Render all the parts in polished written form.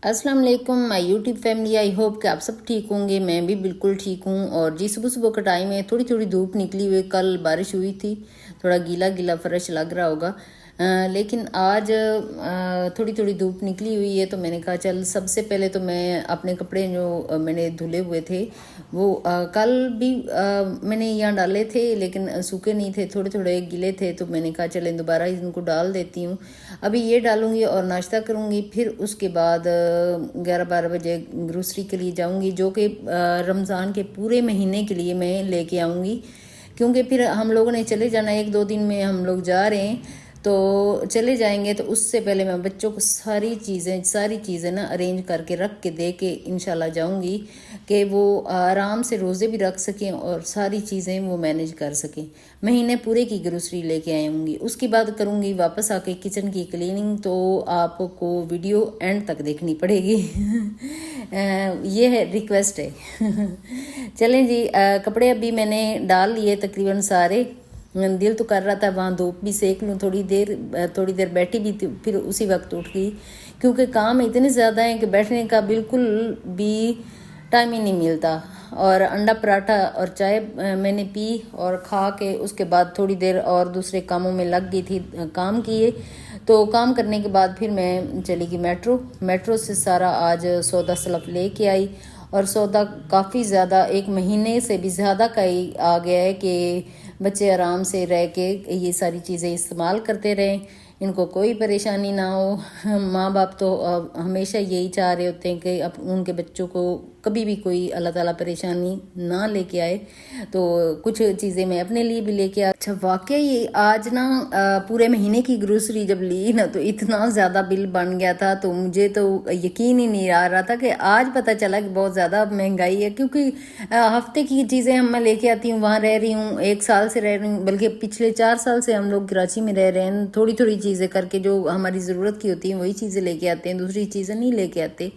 अस्सलाम वालेकुम my YouTube family. I hope कि आप सब ठीक होंगे। मैं भी बिल्कुल ठीक हूँ। और जी सुबह सुबह का टाइम है, थोड़ी थोड़ी धूप निकली हुई। कल बारिश हुई थी, थोड़ा गीला गीला फर्श लग रहा होगा। लेकिन आज थोड़ी थोड़ी धूप निकली हुई है, तो मैंने कहा चल सबसे पहले तो मैं अपने कपड़े जो मैंने धुले हुए थे वो कल भी मैंने यहाँ डाले थे, लेकिन सूखे नहीं थे, थोड़े थोड़े गीले थे। तो मैंने कहा चले दोबारा इनको डाल देती हूँ। अभी ये डालूंगी और नाश्ता करूँगी, फिर उसके बाद 11-12 बजे ग्रोसरी के लिए जाऊँगी, जो कि रमज़ान के पूरे महीने के लिए मैं लेके आऊँगी, क्योंकि फिर हम लोगों ने चले जाना, 1-2 दिन में हम लोग जा रहे हैं। तो चले जाएंगे, तो उससे पहले मैं बच्चों को सारी चीज़ें ना अरेंज करके रख के दे के इंशाल्लाह जाऊंगी, कि वो आराम से रोज़े भी रख सकें और सारी चीज़ें वो मैनेज कर सकें। महीने पूरे की ग्रोसरी लेके आऊँगी। उसके बाद करूँगी वापस आके किचन की क्लीनिंग, तो आपको वीडियो एंड तक देखनी पड़ेगी। ये है रिक्वेस्ट है। चलें जी, कपड़े अभी मैंने डाल लिए तकरीबन सारे। दिल तो कर रहा था वहाँ धूप भी सेक लूँ, थोड़ी देर बैठी भी थी, फिर उसी वक्त उठ गई, क्योंकि काम इतने ज़्यादा हैं कि बैठने का बिल्कुल भी टाइम ही नहीं मिलता। और अंडा पराठा और चाय मैंने पी और खा के उसके बाद थोड़ी देर और दूसरे कामों में लग गई थी, काम किए। तो काम करने के बाद फिर मैं चली गई मेट्रो से सारा आज सौदा सलफ लेके आई। और सौदा काफ़ी ज़्यादा, 1 महीने से भी ज़्यादा का ही आ गया है कि बच्चे आराम से रह के ये सारी चीज़ें इस्तेमाल करते रहें, इनको कोई परेशानी ना हो। माँ बाप तो हमेशा यही चाह रहे होते हैं कि उनके बच्चों को कभी भी कोई अल्लाह ताला परेशानी ना लेके आए। तो कुछ चीज़ें मैं अपने लिए भी लेके आ। अच्छा, वाकई आज ना पूरे महीने की ग्रोसरी जब ली ना, तो इतना ज़्यादा बिल बन गया था, तो मुझे तो यकीन ही नहीं आ रहा था कि आज पता चला कि बहुत ज़्यादा महंगाई है। क्योंकि हफ्ते की चीज़ें हम मैं लेके आती हूँ, वहाँ रह रही हूँ, 1 साल से रह रही हूँ, बल्कि पिछले 4 साल से हम लोग कराची में रह रहे हैं। थोड़ी थोड़ी चीज़ें करके जो हमारी ज़रूरत की होती हैं वही चीज़ें लेके आते हैं, दूसरी चीज़ें नहीं लेके आते।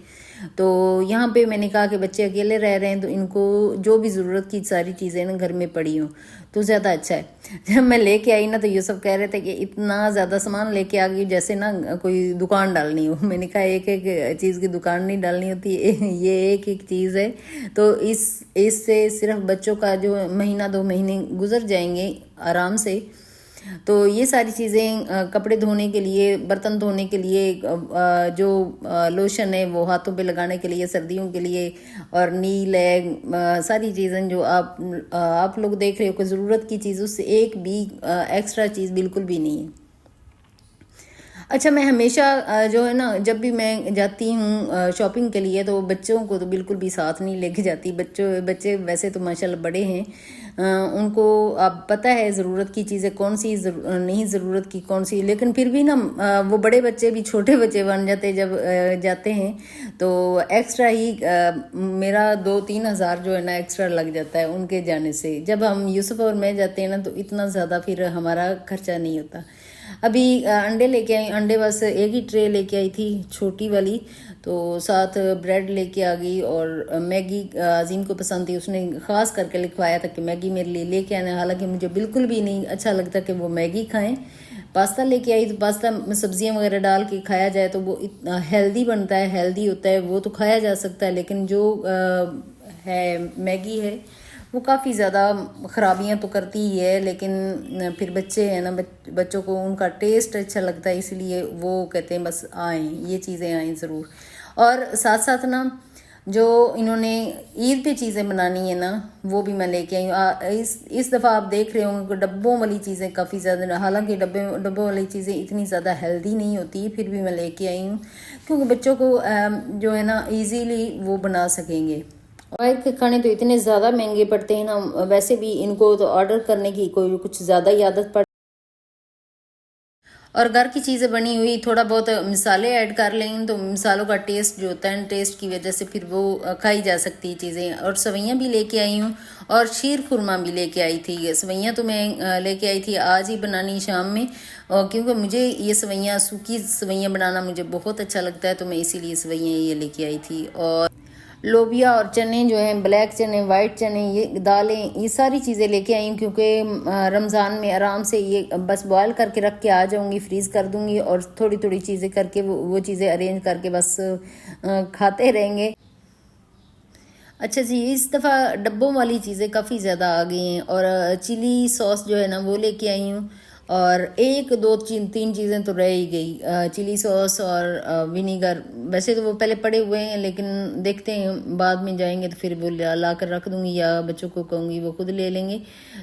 तो यहाँ पे मैंने कहा कि बच्चे अकेले रह रहे हैं, तो इनको जो भी ज़रूरत की सारी चीज़ें ना घर में पड़ी हों तो ज़्यादा अच्छा है। जब मैं लेके आई ना, तो ये सब कह रहे थे कि इतना ज़्यादा सामान लेके आ गई जैसे ना कोई दुकान डालनी हो। मैंने कहा एक एक चीज़ की दुकान नहीं डालनी होती, ये एक एक चीज़ है। तो इससे सिर्फ बच्चों का जो महीना 2 महीने गुजर जाएंगे आराम से। तो ये सारी चीज़ें, कपड़े धोने के लिए, बर्तन धोने के लिए, जो लोशन है वो हाथों पे लगाने के लिए सर्दियों के लिए, और नील है, सारी चीज़ें जो आप लोग देख रहे हो कि ज़रूरत की चीज़, उससे एक भी एक्स्ट्रा चीज़ बिल्कुल भी नहीं है। अच्छा, मैं हमेशा जो है ना, जब भी मैं जाती हूँ शॉपिंग के लिए, तो बच्चों को तो बिल्कुल भी साथ नहीं लेके जाती। बच्चे वैसे तो माशाल्लाह बड़े हैं, उनको अब पता है ज़रूरत की चीज़ें कौन सी, नहीं ज़रूरत की कौन सी। लेकिन फिर भी ना वो बड़े बच्चे भी छोटे बच्चे बन जाते जब जाते हैं, तो एक्स्ट्रा ही मेरा 2-3 हज़ार जो है ना एक्स्ट्रा लग जाता है उनके जाने से। जब हम यूसुफ और मैं जाते हैं ना, तो इतना ज़्यादा फिर हमारा खर्चा नहीं होता। अभी अंडे लेके आई, अंडे बस एक ही ट्रे लेके आई थी, छोटी वाली। तो साथ ब्रेड लेके आ गई, और मैगी अजीम को पसंद थी, उसने ख़ास करके लिखवाया था कि मैगी मेरे लिए लेके आना। हालांकि मुझे बिल्कुल भी नहीं अच्छा लगता कि वो मैगी खाएं। पास्ता लेके आई, तो पास्ता में सब्जियां वगैरह डाल के खाया जाए तो वो इतना हेल्दी बनता है, हेल्दी होता है, वो तो खाया जा सकता है। लेकिन जो है मैगी है, वो काफ़ी ज़्यादा ख़राबियाँ तो करती ही है। लेकिन फिर बच्चे हैं ना, बच्चों को उनका टेस्ट अच्छा लगता है, इसलिए वो कहते हैं बस आएँ, ये चीज़ें आएँ ज़रूर। और साथ साथ ना जो इन्होंने ईद पे चीज़ें बनानी है ना, वो भी मैं लेके आई हूँ। इस दफ़ा आप देख रहे होंगे कि डब्बों वाली चीज़ें काफ़ी ज़्यादा, हालांकि डब्बों वाली चीज़ें इतनी ज़्यादा हेल्दी नहीं होती, फिर भी मैं लेके आई हूँ, क्योंकि बच्चों को जो है ना ईजीली वो बना सकेंगे। बाहर के खाने तो इतने ज़्यादा महंगे पड़ते हैं ना, वैसे भी इनको तो ऑर्डर करने की कोई कुछ ज़्यादा ही आदत पड़। और घर की चीज़ें बनी हुई थोड़ा बहुत मिसाले ऐड कर लें, तो मिसालों का टेस्ट जो होता है, टेस्ट की वजह से फिर वो खाई जा सकती है चीज़ें। और सवैयाँ भी लेके आई हूँ, और शीर खुरमा भी लेके आई थी। सवैयाँ तो मैं लेके आई थी आज ही बनानी शाम में, और क्योंकि मुझे ये सवैयाँ, सूखी सवैयाँ बनाना मुझे बहुत अच्छा लगता है, तो मैं इसीलिए सवैयाँ ये लेके आई थी। और लोबिया और चने जो हैं, ब्लैक चने, वाइट चने, ये दालें, ये सारी चीज़ें लेके आई हूँ क्योंकि रमज़ान में आराम से ये बस बॉयल करके रख के आ जाऊँगी, फ्रीज़ कर दूँगी और थोड़ी थोड़ी चीज़ें करके वो चीज़ें अरेंज करके बस खाते रहेंगे। अच्छा जी, इस दफ़ा डब्बों वाली चीज़ें काफ़ी ज़्यादा आ गई हैं और चिली सॉस जो है ना वो लेके आई हूँ और एक दो तीन चीज़ें तो रह ही गई, चिली सॉस और विनीगर। वैसे तो वो पहले पड़े हुए हैं लेकिन देखते हैं बाद में जाएंगे तो फिर वो ला कर रख दूँगी या बच्चों को कहूँगी वो खुद ले लेंगे।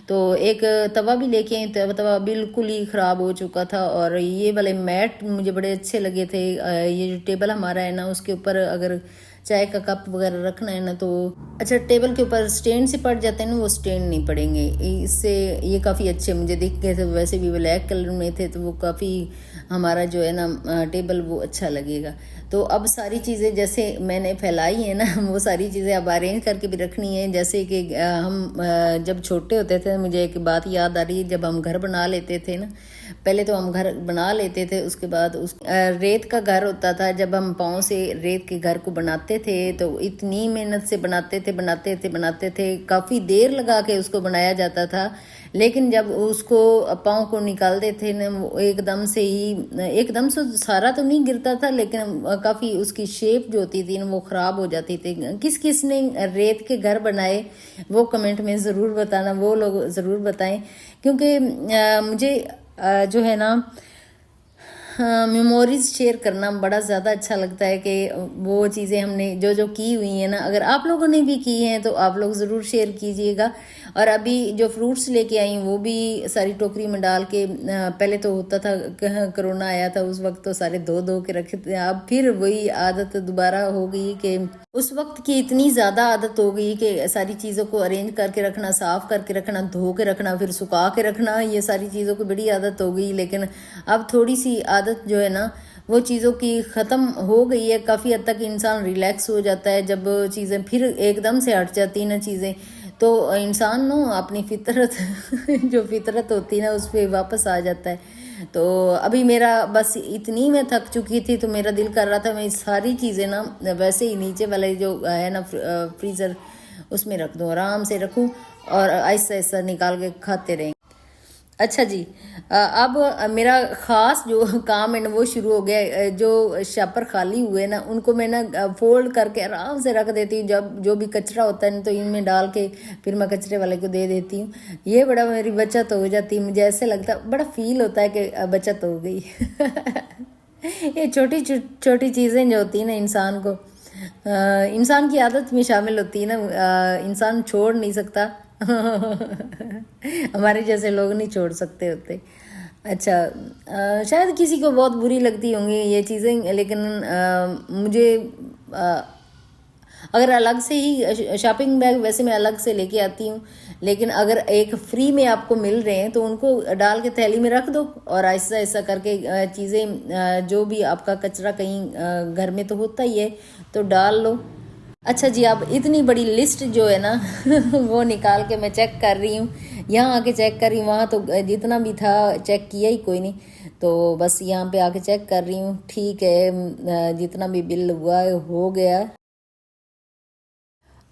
तो एक तवा भी लेके आई, तवा बिल्कुल ही ख़राब हो चुका था और ये वाले मैट मुझे बड़े अच्छे लगे थे। ये जो टेबल हमारा है ना उसके ऊपर अगर चाय का कप वगैरह रखना है ना तो अच्छा टेबल के ऊपर स्टैंड से पड़ जाते हैं ना, वो स्टैंड नहीं पड़ेंगे इससे। ये काफ़ी अच्छे मुझे दिख गए थे, वैसे भी ब्लैक कलर में थे तो वो काफ़ी हमारा जो है ना टेबल वो अच्छा लगेगा। तो अब सारी चीज़ें जैसे मैंने फैलाई है ना वो सारी चीज़ें अब अरेंज करके भी रखनी है। जैसे कि हम जब छोटे होते थे मुझे एक बात याद आ रही है, जब हम घर बना लेते थे ना, पहले तो हम घर बना लेते थे उसके बाद रेत का घर होता था। जब हम पाँव से रेत के घर को बनाते थे तो इतनी मेहनत से बनाते थे, काफ़ी देर लगा के उसको बनाया जाता था। लेकिन जब उसको पाँव को निकालते थे ना वो एकदम से सारा तो नहीं गिरता था लेकिन काफ़ी उसकी शेप जो होती थी ना वो ख़राब हो जाती थी। किस किस ने रेत के घर बनाए वो कमेंट में ज़रूर बताना, वो लोग ज़रूर बताएं क्योंकि मुझे जो है ना मेमोरीज शेयर करना बड़ा ज़्यादा अच्छा लगता है कि वो चीज़ें हमने जो जो की हुई हैं ना, अगर आप लोगों ने भी की हैं तो आप लोग ज़रूर शेयर कीजिएगा। और अभी जो फ्रूट्स लेके आई वो भी सारी टोकरी में डाल के, पहले तो होता था कोरोना आया था उस वक्त तो सारे धो धो के रखे थे, अब फिर वही आदत दोबारा हो गई कि उस वक्त की इतनी ज़्यादा आदत हो गई कि सारी चीज़ों को अरेंज करके रखना, साफ़ करके रखना, धो के रखना, फिर सुखा के रखना, ये सारी चीज़ों की बड़ी आदत हो गई। लेकिन अब थोड़ी सी आदत जो है ना वो चीज़ों की ख़त्म हो गई है। काफ़ी हद तक इंसान रिलैक्स हो जाता है जब चीज़ें फिर एकदम से हट जाती हैं ना चीज़ें, तो इंसान ना अपनी फितरत जो फितरत होती है ना उस पर वापस आ जाता है। तो अभी मेरा बस इतनी मैं थक चुकी थी तो मेरा दिल कर रहा था मैं सारी चीज़ें ना वैसे ही नीचे वाले जो है ना फ्रीज़र उसमें रख दूँ, आराम से रखूँ और आहिस्ता आहिस्ता निकाल के खाते रहें। अच्छा जी, अब मेरा ख़ास जो काम है ना वो शुरू हो गया है। जो शापर खाली हुए ना उनको मैं ना फोल्ड करके आराम से रख देती हूँ। जब जो भी कचरा होता है ना तो इनमें डाल के फिर मैं कचरे वाले को दे देती हूँ। ये बड़ा मेरी बचत हो जाती है, मुझे ऐसे लगता है, बड़ा फील होता है कि बचत हो गई। ये छोटी छोटी चीज़ें जो होती हैं ना इंसान को इंसान की आदत में शामिल होती है ना, इंसान छोड़ नहीं सकता। हमारे जैसे लोग नहीं छोड़ सकते होते। अच्छा, शायद किसी को बहुत बुरी लगती होंगी ये चीज़ें लेकिन मुझे अ, अगर अलग से ही शॉपिंग बैग वैसे मैं अलग से लेके आती हूँ, लेकिन अगर एक फ्री में आपको मिल रहे हैं तो उनको डाल के थैली में रख दो और ऐसा ऐसा करके चीज़ें जो भी आपका कचरा कहीं घर में तो होता ही है तो डाल लो। अच्छा जी, अब इतनी बड़ी लिस्ट जो है ना वो निकाल के मैं चेक कर रही हूँ, यहाँ आके चेक कर रही हूँ, वहाँ तो जितना भी था चेक किया ही कोई नहीं, तो बस यहाँ पे आके चेक कर रही हूँ। ठीक है, जितना भी बिल हुआ है हो गया।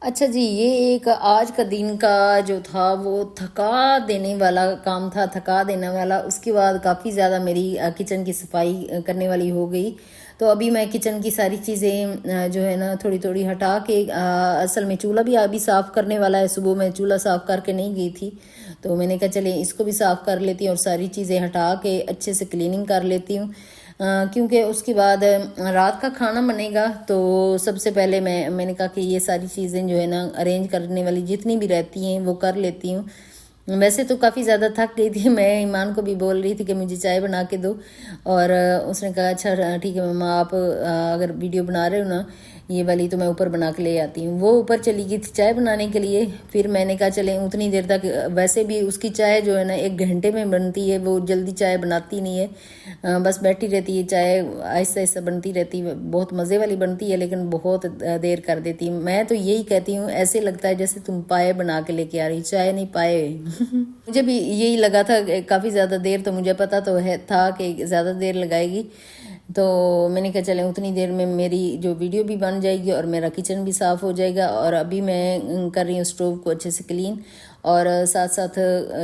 अच्छा जी, ये एक आज का दिन का जो था वो थका देने वाला काम था, थका देने वाला। उसके बाद काफ़ी ज़्यादा मेरी किचन की सफाई करने वाली हो गई। तो अभी मैं किचन की सारी चीज़ें जो है ना थोड़ी थोड़ी हटा के असल में चूल्हा भी अभी साफ़ करने वाला है। सुबह मैं चूल्हा साफ़ करके नहीं गई थी तो मैंने कहा चले इसको भी साफ़ कर लेती हूँ और सारी चीज़ें हटा के अच्छे से क्लीनिंग कर लेती हूँ। क्योंकि उसके बाद रात का खाना बनेगा तो सबसे पहले मैंने कहा कि ये सारी चीज़ें जो है ना अरेंज करने वाली जितनी भी रहती हैं वो कर लेती हूँ। वैसे तो काफ़ी ज़्यादा थक गई थी, मैं ईमान को भी बोल रही थी कि मुझे चाय बना के दो और उसने कहा अच्छा ठीक है मम्मा, आप अगर वीडियो बना रहे हो ना ये वाली तो मैं ऊपर बना के ले आती हूँ। वो ऊपर चली गई थी चाय बनाने के लिए। फिर मैंने कहा चले उतनी देर तक, वैसे भी उसकी चाय जो है ना 1 घंटे में बनती है, वो जल्दी चाय बनाती नहीं है, बस बैठी रहती है, चाय आहिस्ता आहिस्ता बनती रहती है, बहुत मज़े वाली बनती है लेकिन बहुत देर कर देती है। मैं तो यही कहती हूँ ऐसे लगता है जैसे तुम पाए बना के लेके आ रही, चाय नहीं पाए। मुझे भी यही लगा था काफ़ी ज़्यादा देर, तो मुझे पता तो है था कि ज़्यादा देर लगाएगी तो मैंने कहा चलें उतनी देर में मेरी जो वीडियो भी बन जाएगी और मेरा किचन भी साफ़ हो जाएगा। और अभी मैं कर रही हूँ स्टोव को अच्छे से क्लीन, और साथ साथ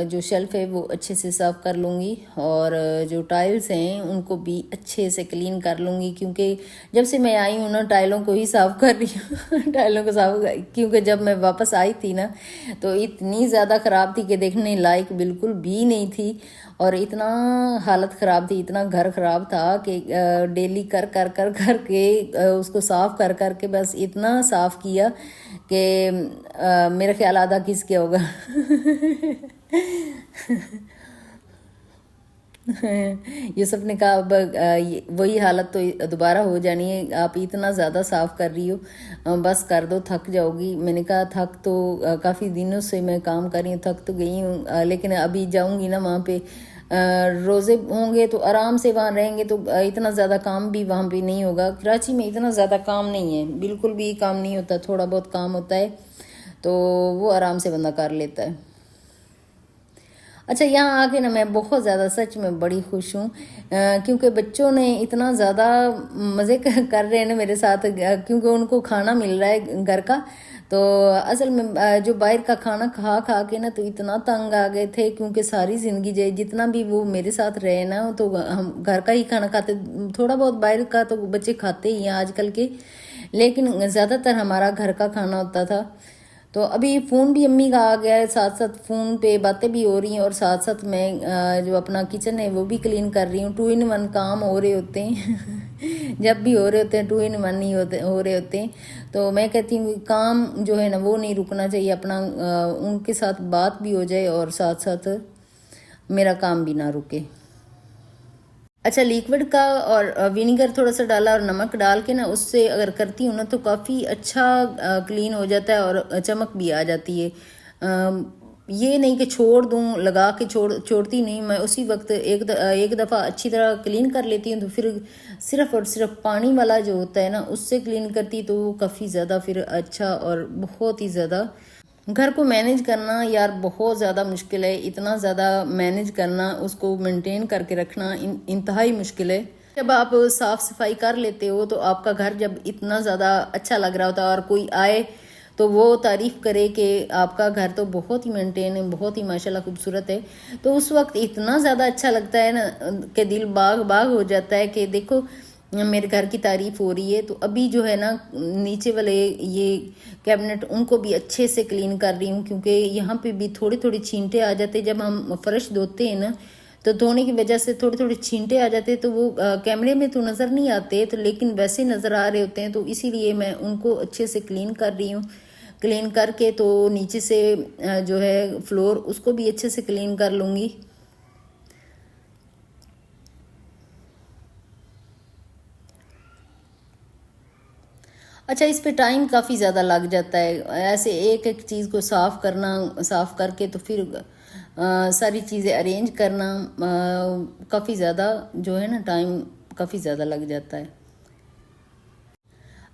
जो शेल्फ़ है वो अच्छे से साफ़ कर लूँगी, और जो टाइल्स हैं उनको भी अच्छे से क्लीन कर लूँगी, क्योंकि जब से मैं आई हूँ ना टाइलों को ही साफ़ कर रही हूँ टाइलों को साफ़, क्योंकि जब मैं वापस आई थी ना तो इतनी ज़्यादा ख़राब थी कि देखने लायक बिल्कुल भी नहीं थी, और इतना हालत ख़राब थी, इतना घर ख़राब था कि डेली कर कर कर कर के उसको साफ़ कर कर के बस इतना साफ़ किया कि मेरा ख्याल आधा किस क्या होगा यूसुफ ने कहा अब वही हालत तो दोबारा हो जानी है, आप इतना ज़्यादा साफ़ कर रही हो, बस कर दो, थक जाओगी। मैंने कहा थक तो काफ़ी दिनों से मैं काम कर रही हूँ, थक तो गई हूँ, लेकिन अभी जाऊँगी ना वहाँ पे, रोज़े होंगे तो आराम से वहाँ रहेंगे तो इतना ज़्यादा काम भी वहाँ पे नहीं होगा। कराची में इतना ज़्यादा काम नहीं है, बिल्कुल भी काम नहीं होता, थोड़ा बहुत काम होता है तो वो आराम से बंदा कर लेता है। अच्छा, यहाँ आके ना मैं बहुत ज़्यादा सच में बड़ी खुश हूँ, क्योंकि बच्चों ने इतना ज़्यादा मज़े कर रहे हैं ना मेरे साथ, क्योंकि उनको खाना मिल रहा है घर का। तो असल में जो बाहर का खाना खा खा के ना तो इतना तंग आ गए थे, क्योंकि सारी ज़िंदगी जो जितना भी वो मेरे साथ रहे ना तो हम घर का ही खाना खाते, थोड़ा बहुत बाहर का तो बच्चे खाते ही हैं आजकल के, लेकिन ज़्यादातर हमारा घर का खाना होता था। तो अभी फ़ोन भी अम्मी का आ गया है, साथ साथ फ़ोन पे बातें भी हो रही हैं, और साथ साथ मैं जो अपना किचन है वो भी क्लीन कर रही हूँ। 2 in 1 काम हो रहे होते हैं जब भी हो रहे होते हैं 2 in 1 ही हो रहे होते हैं। तो मैं कहती हूँ कि काम जो है ना वो नहीं रुकना चाहिए, अपना उनके साथ बात भी हो जाए और साथ साथ मेरा काम भी ना रुके। अच्छा, लिक्विड का और विनीगर थोड़ा सा डाला और नमक डाल के ना उससे अगर करती हूँ ना तो काफ़ी अच्छा क्लीन हो जाता है और चमक भी आ जाती है। ये नहीं कि छोड़ दूँ, लगा के छोड़ती नहीं मैं, उसी वक्त एक दफ़ा अच्छी तरह क्लीन कर लेती हूँ, तो फिर सिर्फ़ और सिर्फ पानी वाला जो होता है ना उससे क्लीन करती तो वो काफ़ी ज़्यादा फिर अच्छा और बहुत ही ज़्यादा। घर को मैनेज करना यार बहुत ज़्यादा मुश्किल है, इतना ज़्यादा मैनेज करना, उसको मेंटेन करके रखना इंतहाई मुश्किल है। जब आप साफ़ सफाई कर लेते हो तो आपका घर जब इतना ज़्यादा अच्छा लग रहा होता है और कोई आए तो वो तारीफ़ करे कि आपका घर तो बहुत ही मेंटेन है, बहुत ही माशाल्लाह खूबसूरत है, तो उस वक्त इतना ज़्यादा अच्छा लगता है ना कि दिल बाग बाग हो जाता है कि देखो मेरे घर की तारीफ हो रही है। तो अभी जो है ना नीचे वाले ये कैबिनेट उनको भी अच्छे से क्लीन कर रही हूँ, क्योंकि यहाँ पे भी थोड़े थोड़े छींटे आ जाते जब हम फर्श धोते हैं ना, तो धोने की वजह से थोड़े थोड़े छींटे आ जाते, तो वो कैमरे में तो नज़र नहीं आते तो लेकिन वैसे नज़र आ रहे होते हैं, तो इसीलिए मैं उनको अच्छे से क्लीन कर रही हूँ। क्लीन करके तो नीचे से जो है फ्लोर उसको भी अच्छे से क्लीन कर लूँगी। अच्छा, इस पे टाइम काफ़ी ज़्यादा लग जाता है, ऐसे एक एक चीज़ को साफ़ करना, साफ़ करके तो फिर सारी चीज़ें अरेंज करना, काफ़ी ज़्यादा जो है ना टाइम काफ़ी ज़्यादा लग जाता है।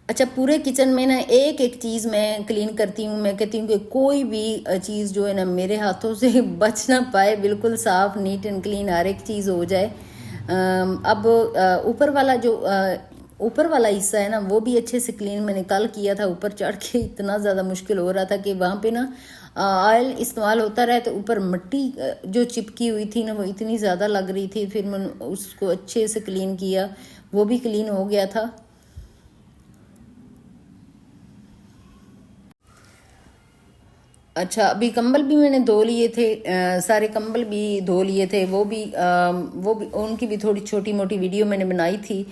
अच्छा, पूरे किचन में ना एक एक चीज़ मैं क्लीन करती हूँ, मैं कहती हूँ कि कोई भी चीज़ जो है ना मेरे हाथों से बच ना पाए, बिल्कुल साफ़ नीट एंड क्लीन हर एक चीज़ हो जाए। अब ऊपर वाला जो ऊपर वाला हिस्सा है ना वो भी अच्छे से क्लीन मैंने कल किया था, ऊपर चढ़ के इतना ज़्यादा मुश्किल हो रहा था कि वहाँ पे ना ऑयल इस्तेमाल होता रहे तो ऊपर मिट्टी जो चिपकी हुई थी ना वो इतनी ज़्यादा लग रही थी, फिर मैंने उसको अच्छे से क्लीन किया, वो भी क्लीन हो गया था। अच्छा, अभी कंबल भी मैंने धो लिए थे, सारे कंबल भी धो लिए थे, वो भी उनकी भी थोड़ी छोटी मोटी वीडियो मैंने बनाई थी,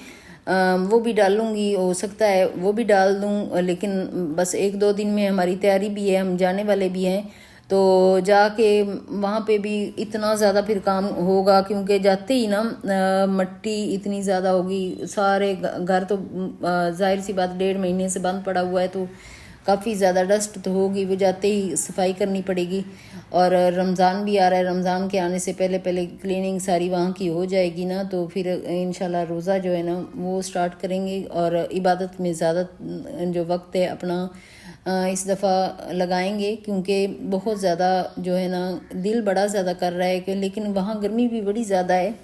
वो भी डालूंगी, हो सकता है वो भी डाल दूं, लेकिन बस 1-2 दिन में हमारी तैयारी भी है, हम जाने वाले भी हैं, तो जाके वहाँ पे भी इतना ज़्यादा फिर काम होगा, क्योंकि जाते ही ना मिट्टी इतनी ज़्यादा होगी, सारे घर तो जाहिर सी बात 1.5 महीने से बंद पड़ा हुआ है, तो काफ़ी ज़्यादा डस्ट तो होगी, वो जाते ही सफाई करनी पड़ेगी। और रमज़ान भी आ रहा है, रमज़ान के आने से पहले पहले क्लीनिंग सारी वहाँ की हो जाएगी ना, तो फिर इंशाल्लाह रोज़ा जो है ना वो स्टार्ट करेंगे, और इबादत में ज़्यादा जो वक्त है अपना इस दफ़ा लगाएंगे, क्योंकि बहुत ज़्यादा जो है ना दिल बड़ा ज़्यादा कर रहा है कि, लेकिन वहाँ गर्मी भी बड़ी ज़्यादा है।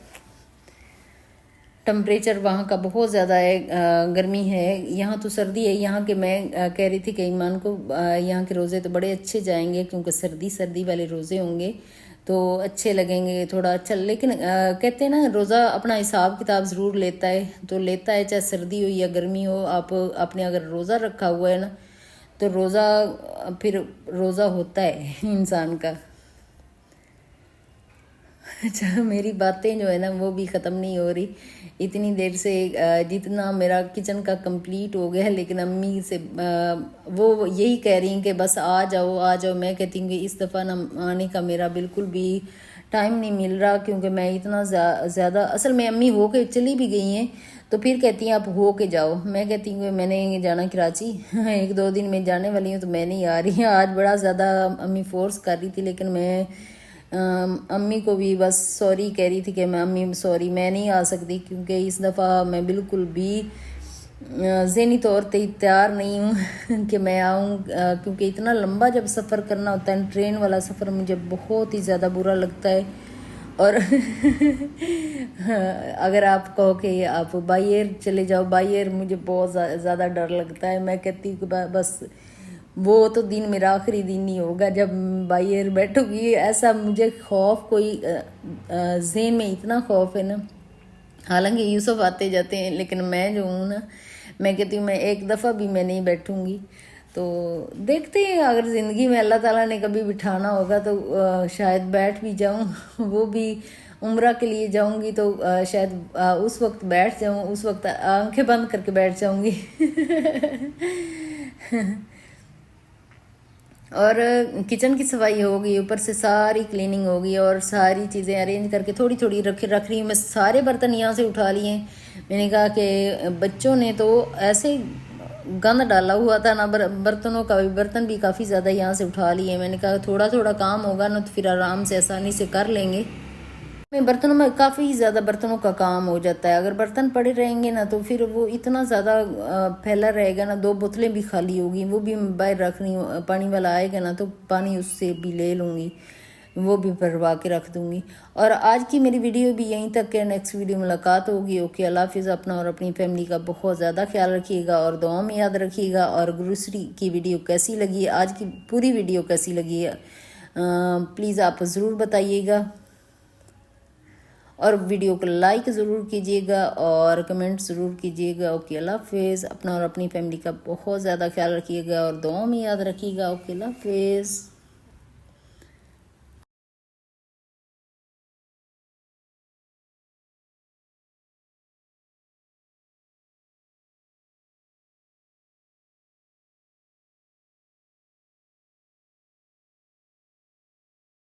टेम्परेचर वहाँ का बहुत ज़्यादा है, गर्मी है। यहाँ तो सर्दी है। यहाँ के मैं कह रही थी कि ईमान को यहाँ के रोज़े तो बड़े अच्छे जाएंगे, क्योंकि सर्दी सर्दी वाले रोज़े होंगे तो अच्छे लगेंगे, थोड़ा अच्छा। लेकिन कहते हैं ना, रोज़ा अपना हिसाब किताब ज़रूर लेता है, तो लेता है, चाहे सर्दी हो या गर्मी हो। आप आपने अगर रोज़ा रखा हुआ है ना, तो रोज़ा फिर रोज़ा होता है इंसान का। अच्छा, मेरी बातें जो है ना वो भी ख़त्म नहीं हो रही इतनी देर से। जितना मेरा किचन का कंप्लीट हो गया है, लेकिन अम्मी से वो यही कह रही हैं कि बस आ जाओ आ जाओ। मैं कहती हूँ कि इस दफ़ा ना आने का मेरा बिल्कुल भी टाइम नहीं मिल रहा, क्योंकि मैं इतना ज़्यादा, असल में अम्मी हो के चली भी गई हैं, तो फिर कहती हैं आप हो के जाओ। मैं कहती हूँ मैंने जाना कराची 1-2 दिन में जाने वाली हूँ, तो मैं नहीं आ रही। आज बड़ा ज़्यादा अम्मी फोर्स कर रही थी, लेकिन मैं अम्मी को भी बस सॉरी कह रही थी कि मैं अम्मी सॉरी मैं नहीं आ सकती, क्योंकि इस दफ़ा मैं बिल्कुल भी ज़हनी तौर पे तैयार नहीं हूँ कि मैं आऊँ, क्योंकि इतना लंबा जब सफ़र करना होता है, ट्रेन वाला सफ़र मुझे बहुत ही ज़्यादा बुरा लगता है। और अगर आप कहो कि आप बाई एयर चले जाओ, बाई एयर मुझे बहुत ज़्यादा डर लगता है। मैं कहती हूँ कि बस वो तो दिन मेरा आखिरी दिन ही होगा जब बाई एयर बैठूंगी। ऐसा मुझे खौफ, कोई ज़हन में इतना खौफ है ना। हालांकि यूसुफ आते जाते हैं, लेकिन मैं जो हूँ ना, मैं कहती हूँ मैं एक दफ़ा भी मैं नहीं बैठूंगी। तो देखते हैं, अगर ज़िंदगी में अल्लाह ताला ने कभी बिठाना होगा तो शायद बैठ भी जाऊँ वो भी उम्रा के लिए जाऊँगी तो शायद उस वक्त बैठ जाऊँ, उस वक्त आंखें बंद करके बैठ जाऊँगी और किचन की सफाई हो गई, ऊपर से सारी क्लीनिंग हो गई, और सारी चीज़ें अरेंज करके थोड़ी थोड़ी रख रही हूँ। मैं सारे बर्तन यहाँ से उठा लिए। मैंने कहा कि बच्चों ने तो ऐसे गंद डाला हुआ था ना, बर्तनों का भी, बर्तन भी काफ़ी ज़्यादा यहाँ से उठा लिए। मैंने कहा थोड़ा थोड़ा काम होगा ना, तो फिर आराम से आसानी से कर लेंगे। में बर्तनों में काफ़ी ज़्यादा बर्तनों का काम हो जाता है। अगर बर्तन पड़े रहेंगे ना, तो फिर वो इतना ज़्यादा फैला रहेगा ना, 2 बोतलें भी खाली होगी, वो भी मैं बाहर रख रही हूँ। पानी वाला आएगा ना, तो पानी उससे भी ले लूँगी, वो भी भरवा के रख दूँगी। और आज की मेरी वीडियो भी यहीं तक है। नेक्स्ट वीडियो मुलाकात होगी। ओके, अल्लाह हाफिज़। अपना और अपनी फैमिली का बहुत ज़्यादा ख्याल रखिएगा और दुआ में याद रखिएगा। और ग्रोसरी की वीडियो कैसी लगी है, आज की पूरी वीडियो कैसी लगी है, प्लीज़ आप ज़रूर बताइएगा। और वीडियो को लाइक ज़रूर कीजिएगा और कमेंट ज़रूर कीजिएगा। ओके, अल्लाह हाफिज़। अपना और अपनी फैमिली का बहुत ज़्यादा ख्याल रखिएगा और दुआ में याद रखिएगा। ओके, अल्लाह हाफिज़।